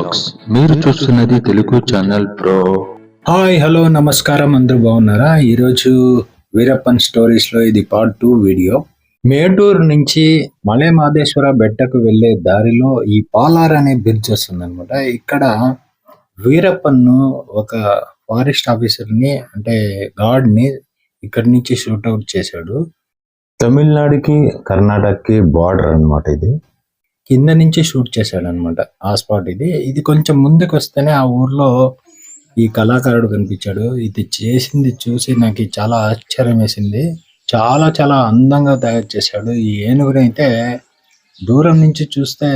Vlogs మీరు చూస్తున్నది Telugu channel pro. Hi hello నమస్కారం, అందరూ బాగున్నారా? ఈరోజు వీరప్పన్ స్టోరీస్లో ఇది పార్ట్ 2 వీడియో. మేటూరు నుంచి మలై మహదేశ్వర బెట్టకు వెళ్ళే దారిలో ఈ పాలార్ అనే బ్రిడ్జ్ వస్తుంది అనమాట. ఇక్కడ వీరప్పన్ను ఒక ఫారెస్ట్ ఆఫీసర్ని అంటే గార్డ్ని ఇక్కడి నుంచి షూట్అవుట్ చేశాడు. తమిళనాడుకి కర్ణాటకకి బార్డర్ అన్నమాట. ఇది కింద నుంచి షూట్ చేశాడు అనమాట ఆ స్పాట్. ఇది కొంచెం ముందుకు వస్తేనే ఆ ఊర్లో ఈ కళాకారుడు కనిపించాడు. ఇది చేసింది చూసి నాకు చాలా ఆశ్చర్యం వేసింది. చాలా చాలా అందంగా తయారు చేశాడు. ఈ ఏనుగుని అయితే దూరం నుంచి చూస్తే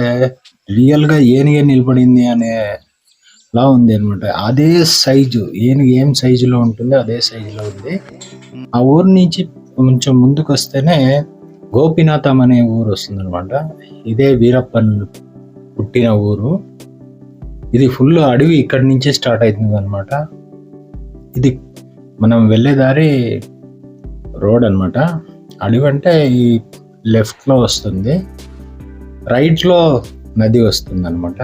రియల్ గా ఏనుగే నిలబడింది అనేలా ఉంది అనమాట. అదే సైజు, ఏనుగు ఏం సైజులో ఉంటుందో అదే సైజులో ఉంది. ఆ ఊరు నుంచి కొంచెం ముందుకు వస్తేనే గోపినాథం అనే ఊరు వస్తుంది అనమాట. ఇదే వీరప్పన్ పుట్టిన ఊరు. ఇది ఫుల్ అడవి, ఇక్కడి నుంచే స్టార్ట్ అవుతుంది అనమాట. ఇది మనం వెళ్ళే దారి రోడ్ అనమాట. అడవి అంటే ఈ లెఫ్ట్ లో వస్తుంది, రైట్ లో నది వస్తుంది అనమాట.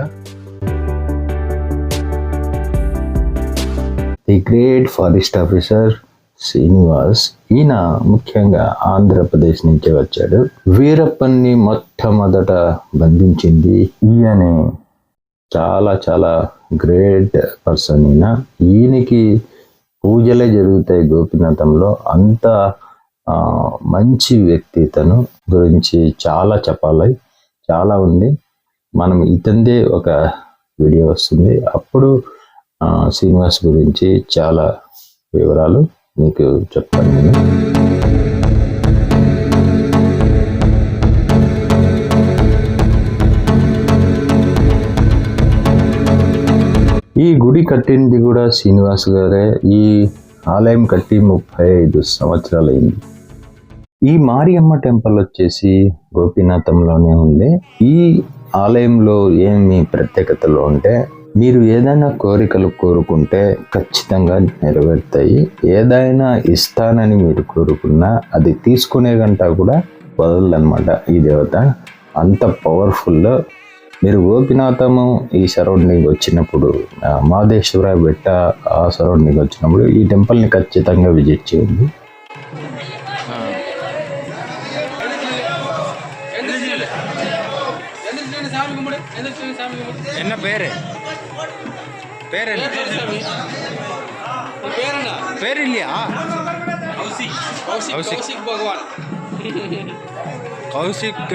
The great forest officer Srinivas, ఈయన ముఖ్యంగా ఆంధ్రప్రదేశ్ నుంచే వచ్చాడు. వీరప్పన్ని మొట్టమొదట బంధించింది ఈయనే. చాలా చాలా గ్రేట్ పర్సన్ ఈయనకి పూజలే జరుగుతాయి గోపినాథంలో. అంత మంచి వ్యక్తి. తను గురించి చాలా చెప్పాలి, చాలా ఉంది. మనం ఇతందే ఒక వీడియో వస్తుంది, అప్పుడు శ్రీనివాస్ గురించి చాలా వివరాలు మీకు చెప్తాను నేను. ఈ గుడి కట్టింది కూడా శ్రీనివాస్ గారే. ఈ ఆలయం కట్టి 35 సంవత్సరాలు అయింది. ఈ మారియమ్మ టెంపుల్ వచ్చేసి గోపినాథంలోనే ఉంది. ఈ ఆలయంలో ఏమి ప్రత్యేకతలు అంటే, మీరు ఏదైనా కోరికలు కోరుకుంటే ఖచ్చితంగా నెరవేరుతాయి. ఏదైనా ఇస్తానని మీరు కోరుకున్నా అది తీసుకునే గంట కూడా వదలదన్నమాట ఈ దేవత. అంత పవర్ఫుల్. మీరు గోపినాథము ఈ సరౌండింగ్ వచ్చినప్పుడు, మహదేశ్వర బెట్ట ఆ సరౌండింగ్ వచ్చినప్పుడు ఈ టెంపుల్ని ఖచ్చితంగా విజిట్ చేయండి. కౌశిక్ భగవాన్. కౌశిక్